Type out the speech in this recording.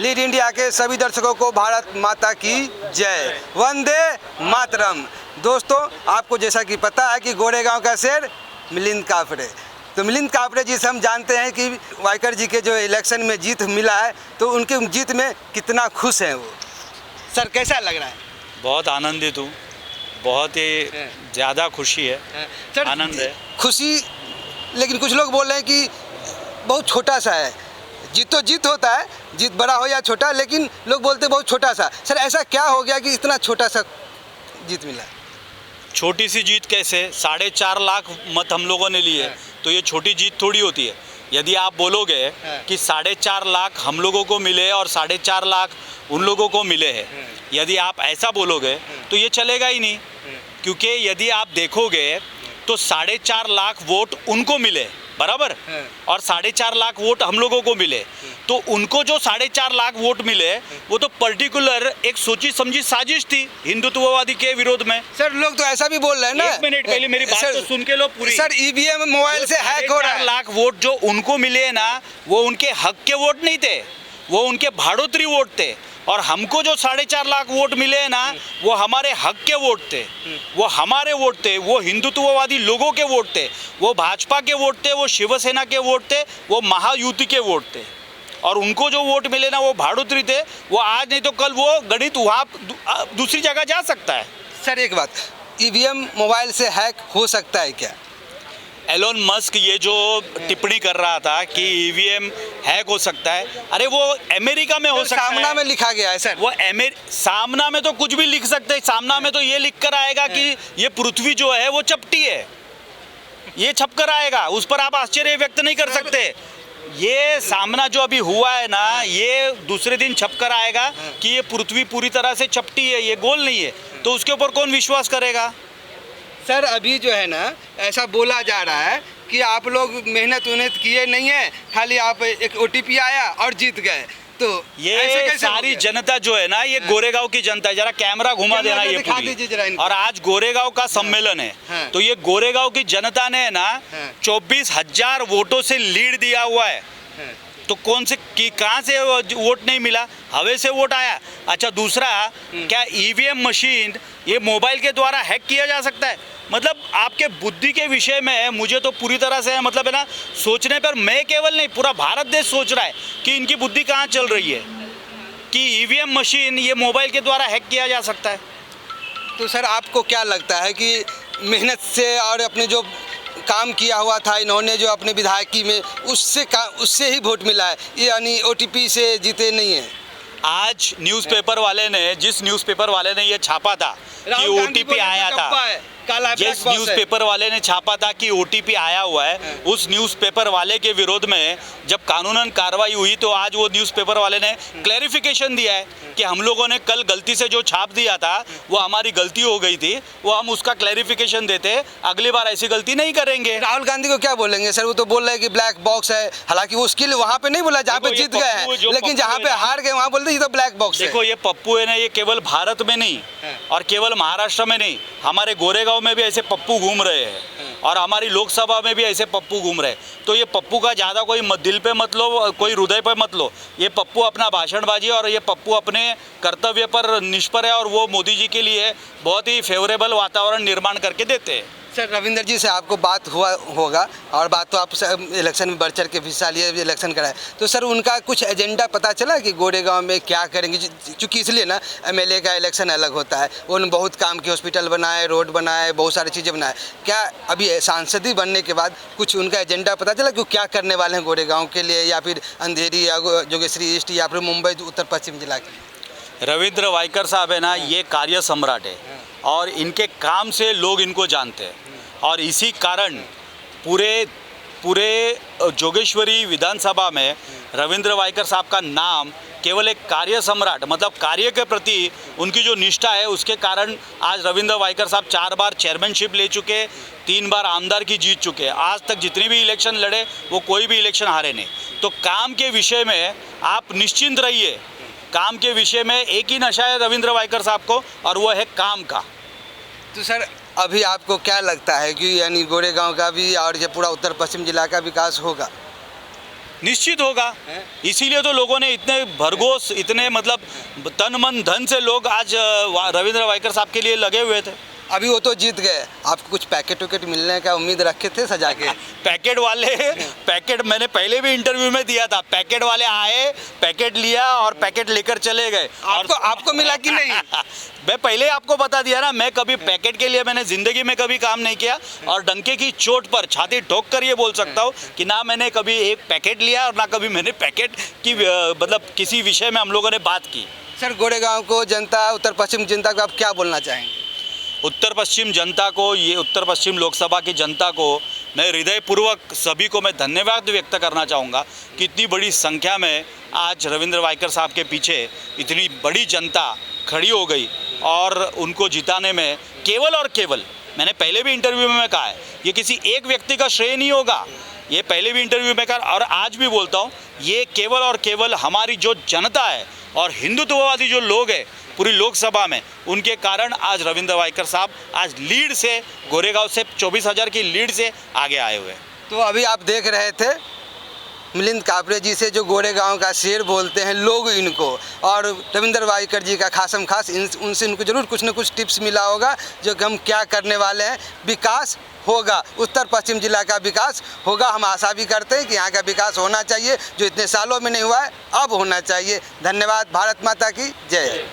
Lead India के सभी दर्शकों को भारत माता की जय, वंदे मातरम। दोस्तों, आपको जैसा कि पता है कि गोरेगांव का शेर मिलिंद काफरे, तो मिलिंद काफरे जी से हम जानते हैं कि वाइकर जी के जो इलेक्शन में जीत मिला है तो उनकी जीत में कितना खुश हैं वो। सर, कैसा लग रहा है? बहुत आनंदित हूँ, बहुत ही ज़्यादा खुशी है। सर, आनंद है, खुशी, लेकिन कुछ लोग बोल रहे हैं कि बहुत छोटा सा है। जीत तो जीत होता है, जीत बड़ा हो या छोटा, लेकिन लोग बोलते बहुत छोटा सा। सर, ऐसा क्या हो गया कि इतना छोटा सा जीत मिला? छोटी सी जीत कैसे? 4.5 लाख मत हम लोगों ने लिए, तो ये छोटी जीत थोड़ी होती है। यदि आप बोलोगे कि 4.5 लाख हम लोगों को मिले और 4.5 लाख उन लोगों को मिले हैं, यदि आप ऐसा बोलोगे तो ये चलेगा ही नहीं। क्योंकि यदि आप देखोगे तो 4.5 लाख वोट उनको मिले बराबर, और 4.5 लाख वोट हम लोगों को मिले। तो उनको जो 4.5 लाख वोट मिले वो तो पर्टिकुलर एक सोची समझी साजिश थी हिंदुत्ववादी के विरोध में। सर, लोग तो ऐसा भी बोल रहे हैं ना। 1 मिनट पहले मेरी बात तो सुन के लो पूरी। सर, ईवीएम मोबाइल से हैक हो रहा है। 4.5 लाख वोट जो उनको मिले ना, वो उनके हक के वोट नहीं थे, वो उनके भाड़ोतरी वोट थे। और हमको जो 4.5 लाख वोट मिले हैं ना, वो हमारे हक के वोट थे, वो हमारे वोट थे, वो हिंदुत्ववादी लोगों के वोट थे, वो भाजपा के वोट थे, वो शिवसेना के वोट थे, वो महायुति के वोट थे। और उनको जो वोट मिले ना, वो भाड़ोतरी थे। वो आज नहीं तो कल वो गणित वहाँ दूसरी जगह जा सकता है। सर, एक बात, ईवीएम मोबाइल से हैक हो सकता है क्या? एलोन मस्क ये जो टिप्पणी कर रहा था कि ईवीएम हैक हो सकता है, अरे वो अमेरिका में हो सकता है। सामना में लिखा गया है सर। वो सामना में तो कुछ भी लिख सकते हैं। सामना में तो ये लिख कर आएगा कि ये पृथ्वी जो है वो चपटी है, ये छप कर आएगा, उस पर आप आश्चर्य व्यक्त नहीं कर सकते। ये सामना जो अभी हुआ है ना, ये दूसरे दिन छप कर आएगा कि ये पृथ्वी पूरी तरह से चपटी है, ये गोल नहीं है। तो उसके ऊपर कौन विश्वास करेगा? सर, अभी जो है ना, ऐसा बोला जा रहा है कि आप लोग मेहनत किए नहीं है, खाली आप एक OTP आया और जीत गए। तो ये सारी जनता जो है ना, ये गोरेगांव की जनता है। जरा कैमरा घुमा देना ये पूरी। और आज गोरेगांव का सम्मेलन है, तो ये गोरेगांव की जनता ने ना 24,000 वोटों से लीड दिया हुआ है। तो कौन से कहाँ से वोट नहीं मिला? हवे से वोट आया। अच्छा, दूसरा, क्या ईवीएम मशीन ये मोबाइल के द्वारा हैक किया जा सकता है? मतलब आपके बुद्धि के विषय में मुझे तो पूरी तरह से मतलब है ना, सोचने पर मैं केवल नहीं, पूरा भारत देश सोच रहा है कि इनकी बुद्धि कहाँ चल रही है कि ईवीएम मशीन ये मोबाइल के द्वारा हैक किया जा सकता है। तो सर, आपको क्या लगता है कि मेहनत से और अपने जो काम किया हुआ था इन्होंने जो अपने विधायकी में, उससे ही वोट मिला है, यानी OTP से जीते नहीं है? आज न्यूज़पेपर वाले ने, जिस न्यूज़पेपर वाले ने ये छापा था कि OTP आया था, जिस न्यूज़पेपर वाले ने छापा था कि OTP आया हुआ है, उस न्यूज़पेपर वाले के विरोध में जब कानूनन कार्रवाई हुई तो आज वो न्यूज़पेपर वाले ने क्लैरिफिकेशन दिया है कि हम लोगों ने कल गलती से जो छाप दिया था वो हमारी गलती हो गई थी, वो हम उसका क्लैरिफिकेशन देते, अगली बार ऐसी गलती नहीं करेंगे। राहुल गांधी को क्या बोलेंगे सर? वो तो बोल रहे हैं कि ब्लैक बॉक्स है। हालांकि वो स्किल वहाँ पे नहीं बोला जहाँ पे जीत गए हैं, लेकिन जहाँ पे हार गए वहाँ बोलते ये तो ब्लैक बॉक्स है। देखो, ये पप्पू है ना, ये केवल भारत में नहीं और केवल महाराष्ट्र में नहीं, हमारे गोरेगांव में भी ऐसे पप्पू घूम रहे हैं और हमारी लोकसभा में भी ऐसे पप्पू घूम रहे हैं। तो ये पप्पू का ज़्यादा कोई दिल पे मत लो, कोई हृदय पे मत लो। ये पप्पू अपना भाषणबाजी और ये पप्पू अपने कर्तव्य पर निष्फल है और वो मोदी जी के लिए बहुत ही फेवरेबल वातावरण निर्माण करके देते हैं। सर, रविंदर जी से आपको बात हुआ होगा और बात तो आप इलेक्शन में बढ़ चढ़ के हिस्सा लिए, इलेक्शन कराए, तो सर उनका कुछ एजेंडा पता चला कि गोरेगांव में क्या करेंगे? क्योंकि इसलिए ना MLA का इलेक्शन अलग होता है, उन्होंने बहुत काम किए, हॉस्पिटल बनाए, रोड बनाए, बहुत सारी चीज़ें बनाए। क्या अभी सांसदी बनने के बाद कुछ उनका एजेंडा पता चला कि क्या करने वाले हैं गोरेगांव के लिए, या फिर अंधेरी या जोगेश्वरी ईस्ट या फिर मुंबई उत्तर पश्चिम जिला के लिए? रविंद्र वाइकर साहब है ना, ये कार्य सम्राट है और इनके काम से लोग इनको जानते हैं और इसी कारण पूरे जोगेश्वरी विधानसभा में रविंद्र वाइकर साहब का नाम केवल एक कार्य सम्राट, मतलब कार्य के प्रति उनकी जो निष्ठा है उसके कारण आज रविंद्र वाइकर साहब 4 बार चेयरमैनशिप ले चुके, 3 बार आमदार की जीत चुके। आज तक जितनी भी इलेक्शन लड़े वो कोई भी इलेक्शन हारे नहीं। तो काम के विषय में आप निश्चिंत रहिए, काम के विषय में एक ही नशा है रविंद्र वाइकर साहब को और वो है काम का। तो सर, अभी आपको क्या लगता है कि यानी गोरेगांव का भी और ये पूरा उत्तर पश्चिम जिला का विकास होगा? निश्चित होगा। इसीलिए तो लोगों ने इतने भरघोस, इतने मतलब तन मन धन से लोग आज रविंद्र वाइकर साहब के लिए लगे हुए थे। अभी वो तो जीत गए, आपको कुछ पैकेट वैकेट मिलने का उम्मीद रखे थे सजा के? पैकेट मैंने पहले भी इंटरव्यू में दिया था। पैकेट वाले आए, पैकेट लिया और पैकेट लेकर चले गए। आपको मिला कि नहीं? मैं पहले आपको बता दिया ना, मैं कभी पैकेट के लिए मैंने जिंदगी में कभी काम नहीं किया, और डंके की चोट पर छाती ठोक कर ये बोल सकता हूँ कि ना मैंने कभी एक पैकेट लिया और ना कभी मैंने पैकेट की मतलब किसी विषय में हम लोगों ने बात की। सर, गोरेगांव को जनता, उत्तर पश्चिम जनता को आप क्या बोलना चाहेंगे? उत्तर पश्चिम जनता को, ये उत्तर पश्चिम लोकसभा की जनता को मैं हृदयपूर्वक सभी को मैं धन्यवाद व्यक्त करना चाहूँगा कि इतनी बड़ी संख्या में आज रविंद्र वाइकर साहब के पीछे इतनी बड़ी जनता खड़ी हो गई, और उनको जिताने में केवल और केवल, मैंने पहले भी इंटरव्यू में कहा है, ये किसी एक व्यक्ति का श्रेय नहीं होगा। ये पहले भी इंटरव्यू में कहा और आज भी बोलता हूँ, ये केवल और केवल हमारी जो जनता है और हिंदुत्ववादी जो लोग हैं पूरी लोकसभा में, उनके कारण आज रविंद्र वाइकर साहब आज लीड से, गोरेगांव से 24,000 की लीड से आगे आए हुए। तो अभी आप देख रहे थे मिलिंद कापरे जी से, जो गोरेगांव का शेर बोलते हैं लोग इनको, और रविंद्र वाइकर जी का खासम खास उनसे इनको जरूर कुछ न कुछ टिप्स मिला होगा जो कि हम क्या करने वाले हैं। विकास होगा, उत्तर पश्चिम जिला का विकास होगा। हम आशा भी करते हैं कि यहाँ का विकास होना चाहिए, जो इतने सालों में नहीं हुआ है अब होना चाहिए। धन्यवाद। भारत माता की जय।